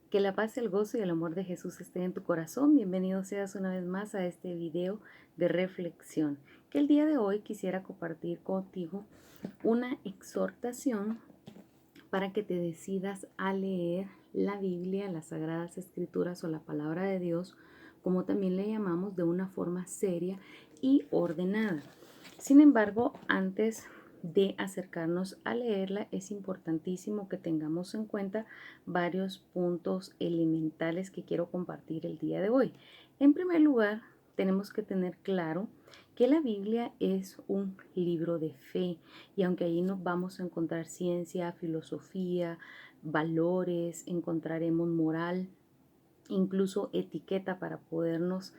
Que la paz, el gozo y el amor de Jesús estén en tu corazón. Bienvenido seas una vez más a este video de reflexión. Que el día de hoy quisiera compartir contigo una exhortación para que te decidas a leer la Biblia, las Sagradas Escrituras o la Palabra de Dios, como también le llamamos, de una forma seria y ordenada. Sin embargo, antes de acercarnos a leerla, es importantísimo que tengamos en cuenta varios puntos elementales que quiero compartir el día de hoy. En primer lugar, tenemos que tener claro que la Biblia es un libro de fe, y aunque allí nos vamos a encontrar ciencia, filosofía, valores, encontraremos moral, incluso etiqueta para podernos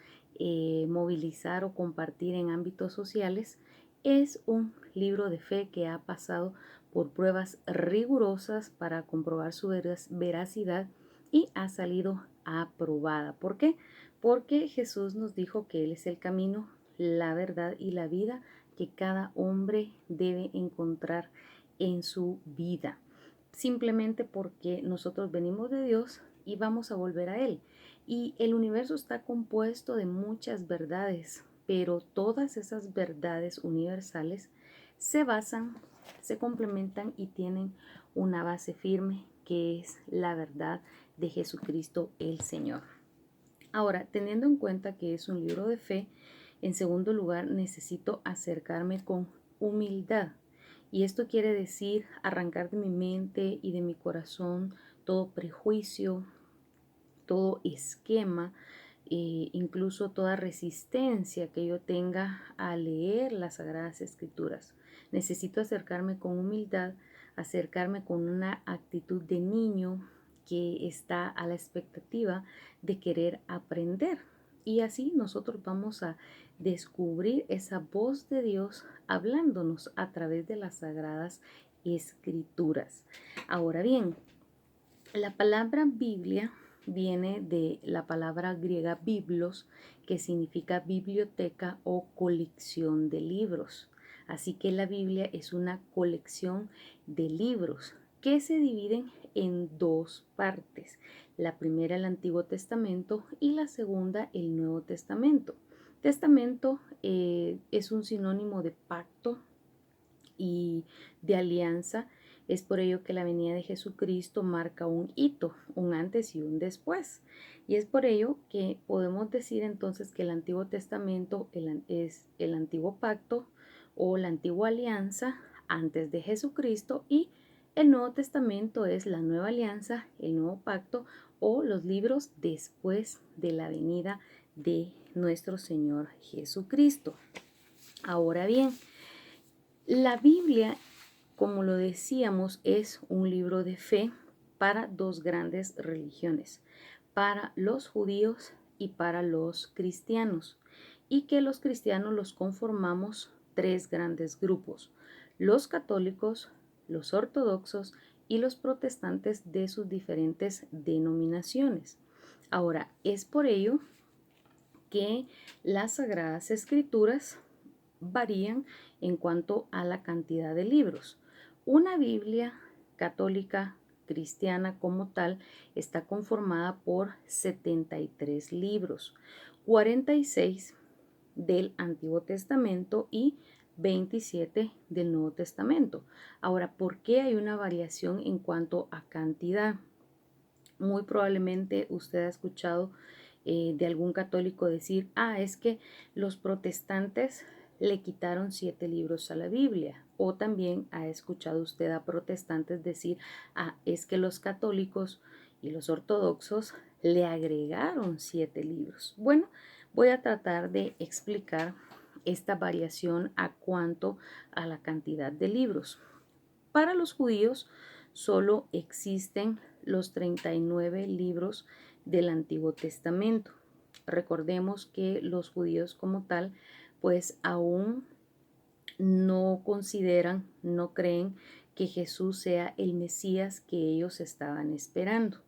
movilizar o compartir en ámbitos sociales, es un libro de fe que ha pasado por pruebas rigurosas para comprobar su veracidad y ha salido aprobada. ¿Por qué? Porque Jesús nos dijo que Él es el camino, la verdad y la vida que cada hombre debe encontrar en su vida. Simplemente porque nosotros venimos de Dios y vamos a volver a Él. Y el universo está compuesto de muchas verdades, pero todas esas verdades universales se basan, se complementan y tienen una base firme, que es la verdad de Jesucristo el Señor. Ahora, teniendo en cuenta que es un libro de fe, en segundo lugar, necesito acercarme con humildad. Y esto quiere decir arrancar de mi mente y de mi corazón todo prejuicio, todo esquema, incluso toda resistencia que yo tenga a leer las Sagradas Escrituras. Necesito acercarme con humildad, acercarme con una actitud de niño que está a la expectativa de querer aprender. Y así nosotros vamos a descubrir esa voz de Dios hablándonos a través de las Sagradas Escrituras. Ahora bien, la palabra Biblia viene de la palabra griega biblos, que significa biblioteca o colección de libros. Así que la Biblia es una colección de libros que se dividen en dos partes. La primera, el Antiguo Testamento, y la segunda, el Nuevo Testamento. Testamento es un sinónimo de pacto y de alianza. Es por ello que la venida de Jesucristo marca un hito, un antes y un después. Y es por ello que podemos decir entonces que el Antiguo Testamento es el antiguo pacto o la antigua alianza antes de Jesucristo, y el Nuevo Testamento es la nueva alianza, el nuevo pacto o los libros después de la venida de nuestro Señor Jesucristo. Ahora bien, la Biblia, como lo decíamos, es un libro de fe para dos grandes religiones, para los judíos y para los cristianos, y que los cristianos los conformamos tres grandes grupos: los católicos, los ortodoxos y los protestantes de sus diferentes denominaciones. Ahora, es por ello que las Sagradas Escrituras varían en cuanto a la cantidad de libros. Una Biblia católica cristiana como tal está conformada por 73 libros, 46 del Antiguo Testamento y 27 del Nuevo Testamento. Ahora, ¿por qué hay una variación en cuanto a cantidad? Muy probablemente usted ha escuchado de algún católico decir: es que los protestantes le quitaron 7 libros a la Biblia. O también ha escuchado usted a protestantes decir: es que los católicos y los ortodoxos le agregaron 7 libros. Bueno, voy a tratar de explicar esta variación a cuanto a la cantidad de libros. Para los judíos solo existen los 39 libros del Antiguo Testamento. Recordemos que los judíos como tal, pues aún no consideran, no creen que Jesús sea el Mesías que ellos estaban esperando,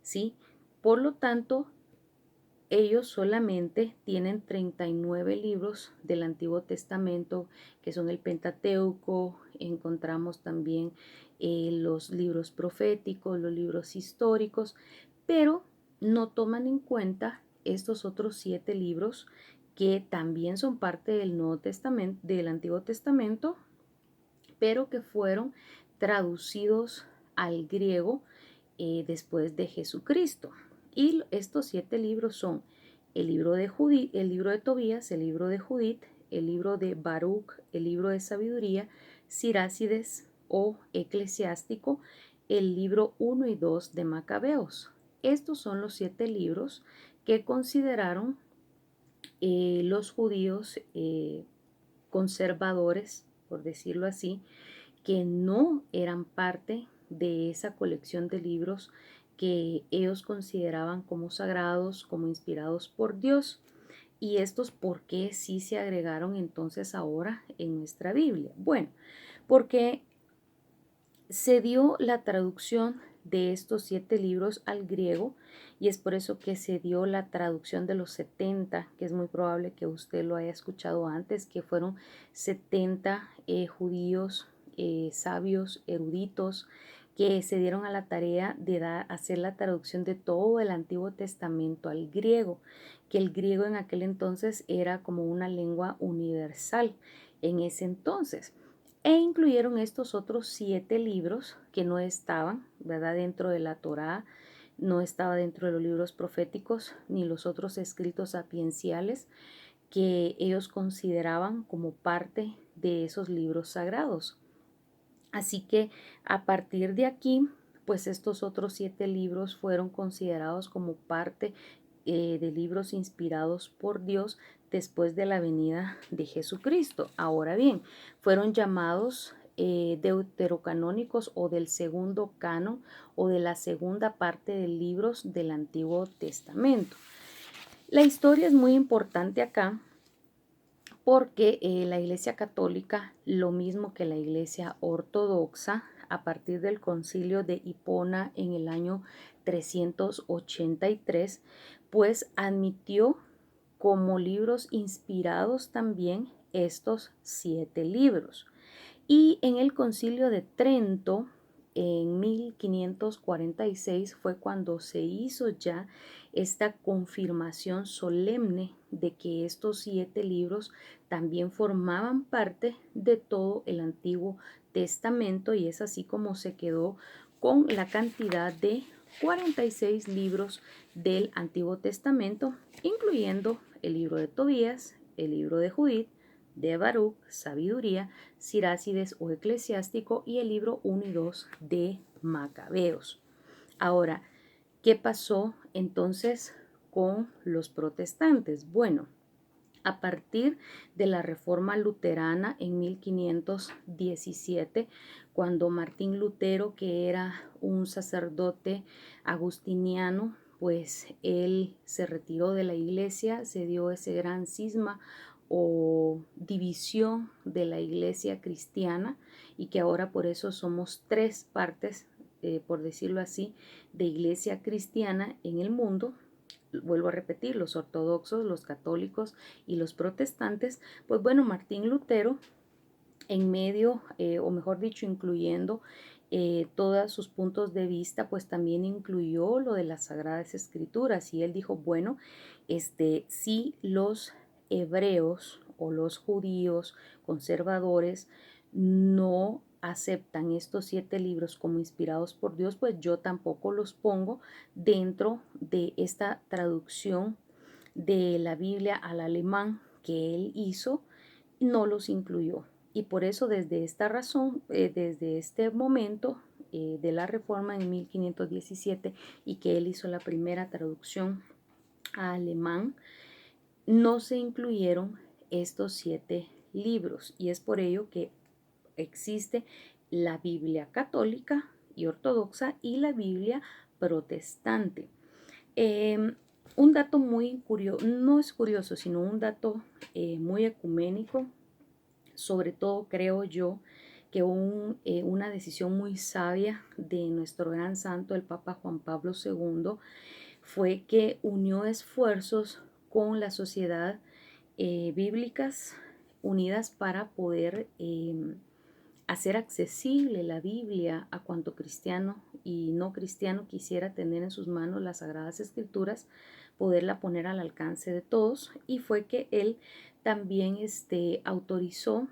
¿sí? Por lo tanto, ellos solamente tienen 39 libros del Antiguo Testamento, que son el Pentateuco. Encontramos también los libros proféticos, los libros históricos, pero no toman en cuenta estos otros 7 libros que también son parte del Nuevo Testamento, del Antiguo Testamento, pero que fueron traducidos al griego después de Jesucristo. Y estos 7 libros son el libro de Judith, el libro de Tobías, el libro de Judith, el libro de Baruch, el libro de Sabiduría, Sirácides o Eclesiástico, el libro 1 y 2 de Macabeos. Estos son los 7 libros que consideraron los judíos conservadores, por decirlo así, que no eran parte de esa colección de libros que ellos consideraban como sagrados, como inspirados por Dios. ¿Y estos por qué sí se agregaron entonces ahora en nuestra Biblia? Bueno, porque se dio la traducción de estos 7 libros al griego y es por eso que se dio la traducción de los 70, que es muy probable que usted lo haya escuchado antes, que fueron 70 judíos sabios, eruditos, que se dieron a la tarea de hacer la traducción de todo el Antiguo Testamento al griego, que el griego en aquel entonces era como una lengua universal en ese entonces. E incluyeron estos otros 7 libros que no estaban, ¿verdad?, dentro de la Torá, no estaba dentro de los libros proféticos ni los otros escritos sapienciales que ellos consideraban como parte de esos libros sagrados. Así que a partir de aquí, pues estos otros 7 libros fueron considerados como parte de libros inspirados por Dios después de la venida de Jesucristo. Ahora bien, fueron llamados deuterocanónicos o del segundo canon o de la segunda parte de libros del Antiguo Testamento. La historia es muy importante acá porque la Iglesia Católica, lo mismo que la Iglesia Ortodoxa, a partir del concilio de Hipona en el año 383, pues admitió como libros inspirados también estos 7 libros. Y en el concilio de Trento, en 1546, fue cuando se hizo ya esta confirmación solemne de que estos 7 libros también formaban parte de todo el Antiguo Testamento, y es así como se quedó con la cantidad de 46 libros del Antiguo Testamento, incluyendo el libro de Tobías, el libro de Judith, de Baruch, Sabiduría, Sirácides o Eclesiástico, y el libro 1 y 2 de Macabeos. Ahora, ¿qué pasó entonces con los protestantes? Bueno, a partir de la Reforma Luterana en 1517, cuando Martín Lutero, que era un sacerdote agustiniano, pues él se retiró de la iglesia, se dio ese gran cisma o división de la iglesia cristiana, y que ahora por eso somos 3 partes, por decirlo así, de iglesia cristiana en el mundo. Vuelvo a repetir, los ortodoxos, los católicos y los protestantes. Pues bueno, Martín Lutero, en medio, o mejor dicho, incluyendo todos sus puntos de vista, pues también incluyó lo de las Sagradas Escrituras, y él dijo, bueno, si los hebreos o los judíos conservadores no aceptan estos 7 libros como inspirados por Dios, pues yo tampoco los pongo dentro de esta traducción de la Biblia al alemán que él hizo, no los incluyó. Y por eso desde esta razón, desde este momento de la reforma en 1517, y que él hizo la primera traducción a alemán, no se incluyeron estos 7 libros, y es por ello que existe la Biblia católica y ortodoxa y la Biblia protestante. Un dato muy curioso, no es curioso, sino un dato muy ecuménico, sobre todo creo yo que una decisión muy sabia de nuestro gran santo, el Papa Juan Pablo II, fue que unió esfuerzos con la sociedad bíblicas unidas para poder hacer accesible la Biblia a cuanto cristiano y no cristiano quisiera tener en sus manos las Sagradas Escrituras, poderla poner al alcance de todos, y fue que él también autorizó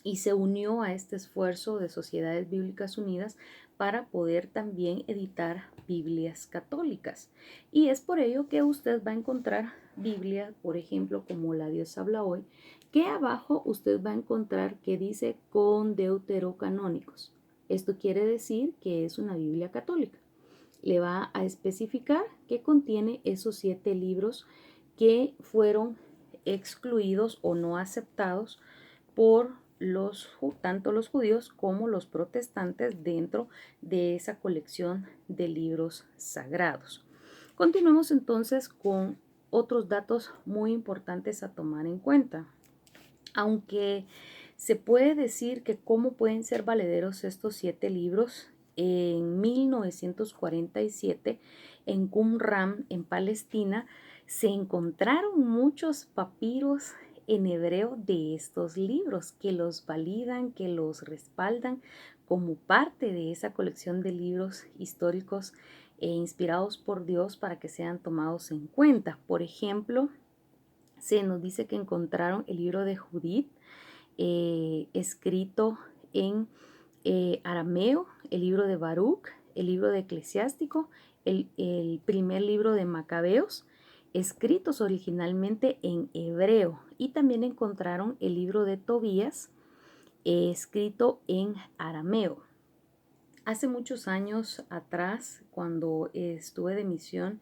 y se unió a este esfuerzo de Sociedades Bíblicas Unidas para poder también editar Biblias católicas. Y es por ello que usted va a encontrar Biblia, por ejemplo, como la Dios habla hoy, que abajo usted va a encontrar que dice con deuterocanónicos. Esto quiere decir que es una Biblia católica. Le va a especificar que contiene esos 7 libros que fueron excluidos o no aceptados por tanto los judíos como los protestantes dentro de esa colección de libros sagrados. Continuemos entonces con otros datos muy importantes a tomar en cuenta. Aunque se puede decir que cómo pueden ser valederos estos 7 libros, en 1947 en Qumran, en Palestina, se encontraron muchos papiros en hebreo de estos libros que los validan, que los respaldan como parte de esa colección de libros históricos inspirados por Dios para que sean tomados en cuenta. Por ejemplo, se nos dice que encontraron el libro de Judith, escrito en arameo, el libro de Baruch, el libro de Eclesiástico, el primer libro de Macabeos, escritos originalmente en hebreo, y también encontraron el libro de Tobías, escrito en arameo. Hace muchos años atrás, cuando estuve de misión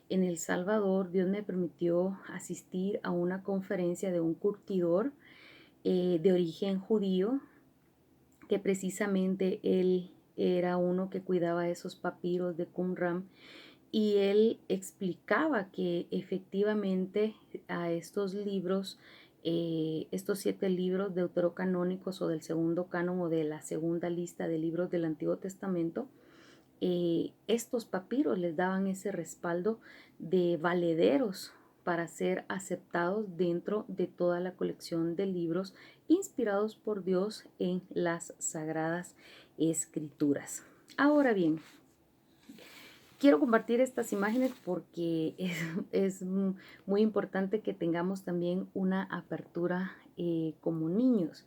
en El Salvador, Dios me permitió asistir a una conferencia de un curtidor de origen judío, que precisamente él era uno que cuidaba esos papiros de Qumran, y él explicaba que efectivamente a estos libros, estos 7 libros deuterocanónicos o del segundo canon o de la segunda lista de libros del Antiguo Testamento, estos papiros les daban ese respaldo de valederos para ser aceptados dentro de toda la colección de libros inspirados por Dios en las Sagradas Escrituras. Ahora bien, quiero compartir estas imágenes porque es muy importante que tengamos también una apertura como niños,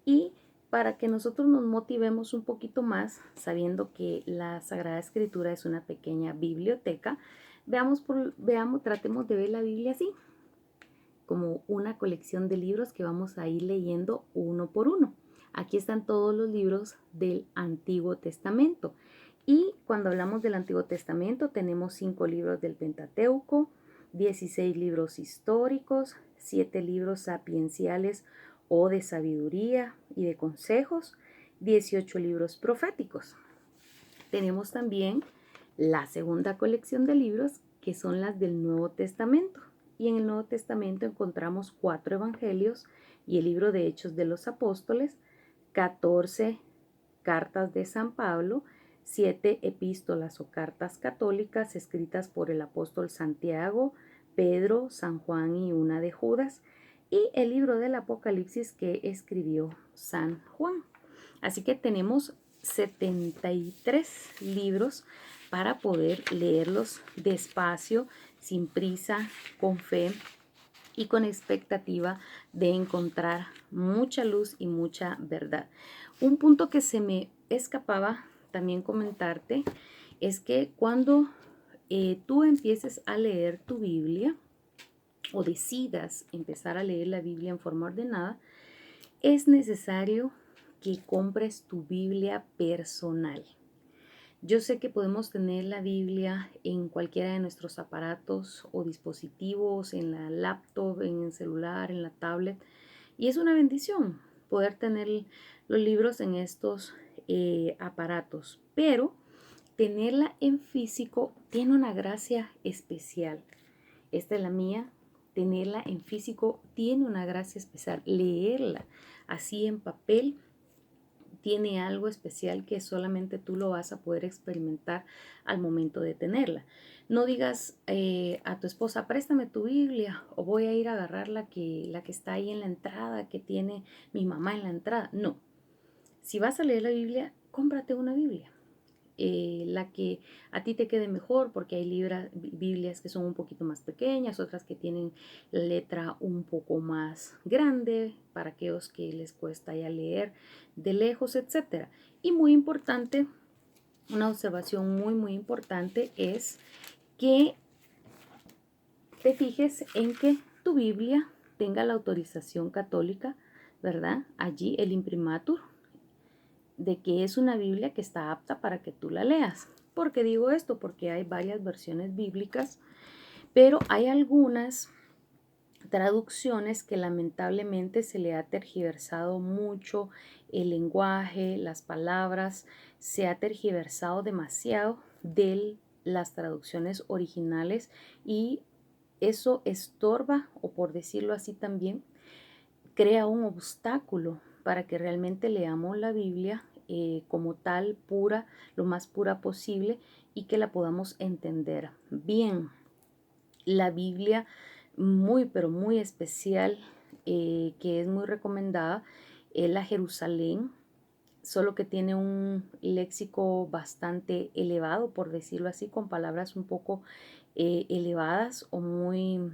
y para que nosotros nos motivemos un poquito más, sabiendo que la Sagrada Escritura es una pequeña biblioteca. Tratemos de ver la Biblia así, como una colección de libros que vamos a ir leyendo uno por uno. Aquí están todos los libros del Antiguo Testamento. Y cuando hablamos del Antiguo Testamento, tenemos 5 libros del Pentateuco, 16 libros históricos, 7 libros sapienciales o de sabiduría y de consejos, 18 libros proféticos. Tenemos también la segunda colección de libros, que son las del Nuevo Testamento. Y en el Nuevo Testamento encontramos 4 evangelios y el libro de Hechos de los Apóstoles, 14 cartas de San Pablo, 7 epístolas o cartas católicas escritas por el apóstol Santiago, Pedro, San Juan y una de Judas, y el libro del Apocalipsis que escribió San Juan. Así que tenemos 73 libros para poder leerlos despacio, sin prisa, con fe y con expectativa de encontrar mucha luz y mucha verdad. Un punto que se me escapaba también comentarte es que cuando tú empieces a leer tu Biblia o decidas empezar a leer la Biblia en forma ordenada, es necesario que compres tu Biblia personal. Yo sé que podemos tener la Biblia en cualquiera de nuestros aparatos o dispositivos, en la laptop, en el celular, en la tablet, y es una bendición poder tener los libros en estos aparatos, pero tenerla en físico tiene una gracia especial. Esta es la mía. Tenerla en físico tiene una gracia especial. Leerla así en papel tiene algo especial que solamente tú lo vas a poder experimentar al momento de tenerla. No digas a tu esposa, préstame tu Biblia, o voy a ir a agarrar la que está ahí en la entrada, que tiene mi mamá en la entrada. No. Si vas a leer la Biblia, cómprate una Biblia. la que a ti te quede mejor, porque hay Biblias que son un poquito más pequeñas, otras que tienen la letra un poco más grande para aquellos que les cuesta ya leer de lejos, etcétera. Y muy importante, una observación muy importante es que te fijes en que tu Biblia tenga la autorización católica, ¿verdad? Allí el imprimatur de que es una Biblia que está apta para que tú la leas. ¿Por qué digo esto? Porque hay varias versiones bíblicas, pero hay algunas traducciones que lamentablemente se le ha tergiversado mucho el lenguaje, las palabras, se ha tergiversado demasiado de las traducciones originales y eso estorba, o por decirlo así también, crea un obstáculo para que realmente leamos la Biblia como tal, pura, lo más pura posible y que la podamos entender bien. La Biblia muy, pero muy especial, que es muy recomendada, es la Jerusalén, solo que tiene un léxico bastante elevado, por decirlo así, con palabras un poco elevadas o muy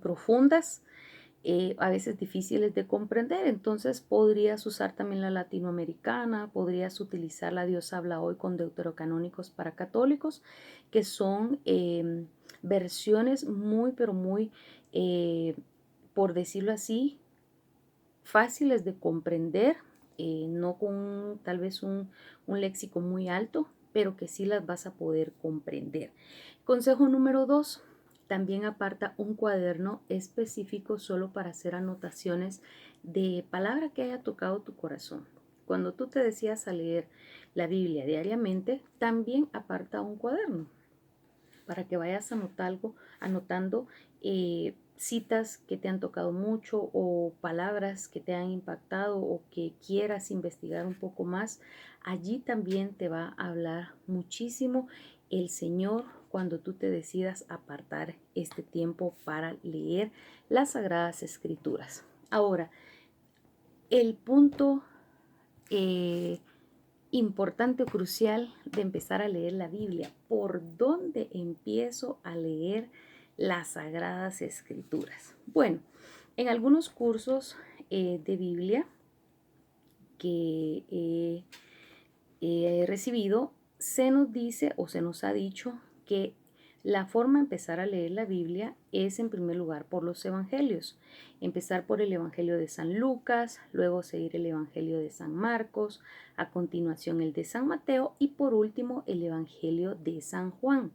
profundas, a veces difíciles de comprender. Entonces podrías usar también la latinoamericana, podrías utilizar la Dios habla hoy con deuterocanónicos para católicos, que son versiones muy, pero muy, por decirlo así, fáciles de comprender, no con tal vez un léxico muy alto, pero que sí las vas a poder comprender. Consejo número 2. También aparta un cuaderno específico solo para hacer anotaciones de palabra que haya tocado tu corazón. Cuando tú te decidas a leer la Biblia diariamente, también aparta un cuaderno para que vayas anotando citas que te han tocado mucho o palabras que te han impactado o que quieras investigar un poco más. Allí también te va a hablar muchísimo el Señor cuando tú te decidas apartar este tiempo para leer las Sagradas Escrituras. Ahora, el punto importante o crucial de empezar a leer la Biblia. ¿Por dónde empiezo a leer las Sagradas Escrituras? Bueno, en algunos cursos de Biblia que he recibido, se nos dice o se nos ha dicho que la forma de empezar a leer la Biblia es en primer lugar por los evangelios. Empezar por el Evangelio de San Lucas, luego seguir el Evangelio de San Marcos, a continuación el de San Mateo y por último el Evangelio de San Juan.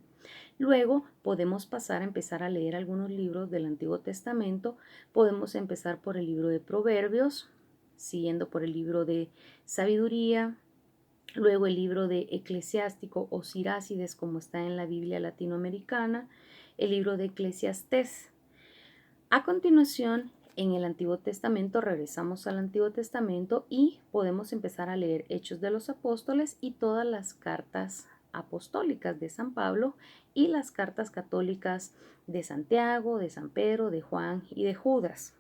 Luego podemos pasar a empezar a leer algunos libros del Antiguo Testamento. Podemos empezar por el libro de Proverbios, siguiendo por el libro de Sabiduría, luego el libro de Eclesiástico o Sirácides, como está en la Biblia latinoamericana, el libro de Eclesiastés. A continuación, en el Antiguo Testamento, regresamos al Antiguo Testamento y podemos empezar a leer Hechos de los Apóstoles y todas las cartas apostólicas de San Pablo y las cartas católicas de Santiago, de San Pedro, de Juan y de Judas.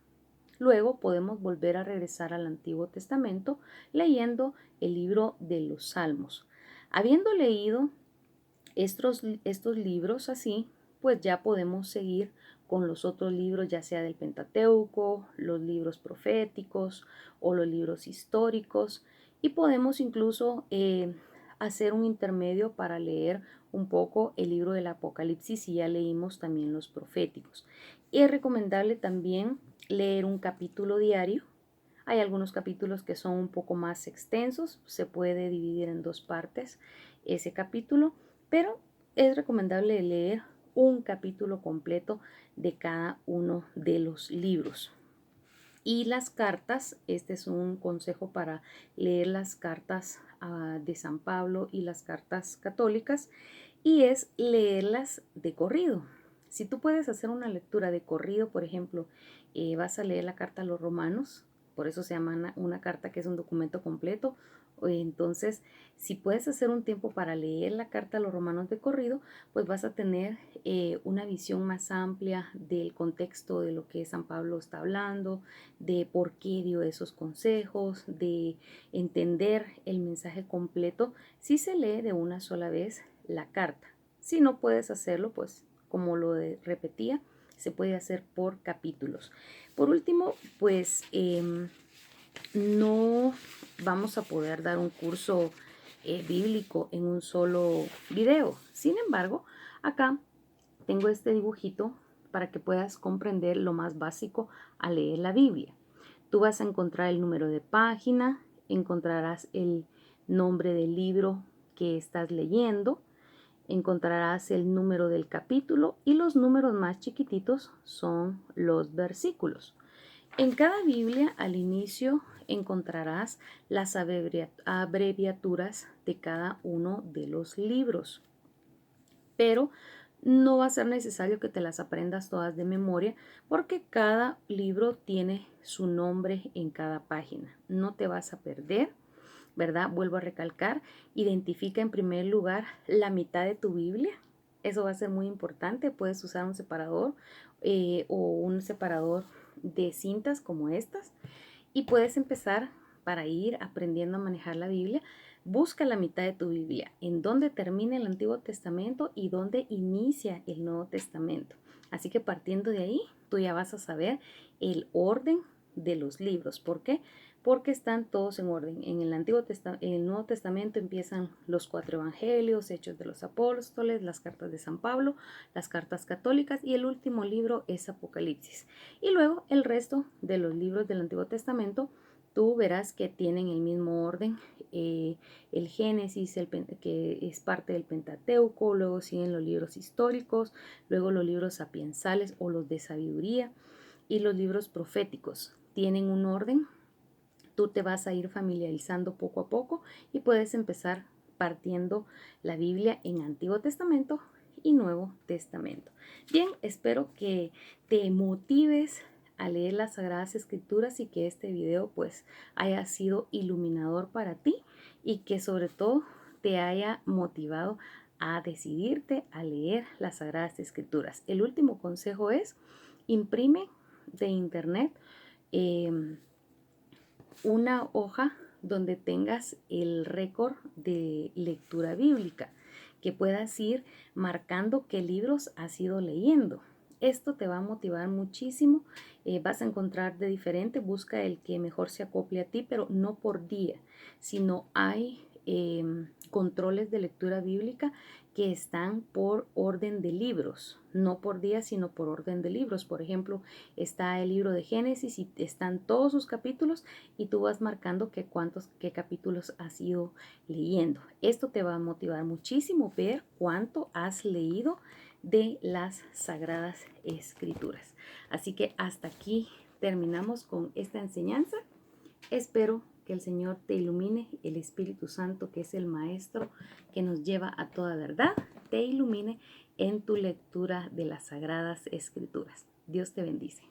Luego podemos volver a regresar al Antiguo Testamento leyendo el libro de los Salmos. Habiendo leído estos libros así, pues ya podemos seguir con los otros libros, ya sea del Pentateuco, los libros proféticos o los libros históricos, y podemos incluso hacer un intermedio para leer un poco el libro del Apocalipsis y ya leímos también los proféticos. Y es recomendable también leer un capítulo diario. Hay algunos capítulos que son un poco más extensos, se puede dividir en dos partes ese capítulo, pero es recomendable leer un capítulo completo de cada uno de los libros. Y las cartas, este es un consejo para leer las cartas de San Pablo y las cartas católicas, y es leerlas de corrido. Si tú puedes hacer una lectura de corrido, por ejemplo, vas a leer la carta a los Romanos, por eso se llama una carta que es un documento completo, Entonces, si puedes hacer un tiempo para leer la carta a los romanos de corrido, pues vas a tener una visión más amplia del contexto de lo que San Pablo está hablando, de por qué dio esos consejos, de entender el mensaje completo si se lee de una sola vez la carta. Si no puedes hacerlo, pues como lo repetía, se puede hacer por capítulos. Por último, pues no vamos a poder dar un curso bíblico en un solo video. Sin embargo, acá tengo este dibujito para que puedas comprender lo más básico al leer la Biblia. Tú vas a encontrar el número de página, encontrarás el nombre del libro que estás leyendo, encontrarás el número del capítulo y los números más chiquititos son los versículos. En cada Biblia al inicio encontrarás las abreviaturas de cada uno de los libros, pero no va a ser necesario que te las aprendas todas de memoria porque cada libro tiene su nombre en cada página. No te vas a perder, ¿verdad? Vuelvo a recalcar, identifica en primer lugar la mitad de tu Biblia. Eso va a ser muy importante. Puedes usar un separador o un separador de cintas como estas y puedes empezar para ir aprendiendo a manejar la Biblia. Busca la mitad de tu Biblia, en dónde termina el Antiguo Testamento y dónde inicia el Nuevo Testamento. Así que partiendo de ahí, tú ya vas a saber el orden de los libros. ¿Por qué? Porque están todos en orden. En el Nuevo Testamento empiezan los 4 evangelios, Hechos de los Apóstoles, las cartas de San Pablo, las cartas católicas y el último libro es Apocalipsis. Y luego el resto de los libros del Antiguo Testamento, tú verás que tienen el mismo orden. El Génesis, que es parte del Pentateuco, luego siguen los libros históricos, luego los libros sapiensales o los de sabiduría y los libros proféticos. Tienen un orden. Tú te vas a ir familiarizando poco a poco y puedes empezar partiendo la Biblia en Antiguo Testamento y Nuevo Testamento. Bien, espero que te motives a leer las Sagradas Escrituras y que este video pues haya sido iluminador para ti y que sobre todo te haya motivado a decidirte a leer las Sagradas Escrituras. El último consejo es imprime de internet una hoja donde tengas el récord de lectura bíblica, que puedas ir marcando qué libros has ido leyendo. Esto te va a motivar muchísimo, vas a encontrar de diferente, busca el que mejor se acople a ti, pero no por día, sino hay controles de lectura bíblica que están por orden de libros, no por día, sino por orden de libros. Por ejemplo, está el libro de Génesis y están todos sus capítulos y tú vas marcando qué capítulos has ido leyendo. Esto te va a motivar muchísimo ver cuánto has leído de las Sagradas Escrituras. Así que hasta aquí terminamos con esta enseñanza. Espero que el Señor te ilumine, el Espíritu Santo, que es el Maestro que nos lleva a toda verdad, te ilumine en tu lectura de las Sagradas Escrituras. Dios te bendice.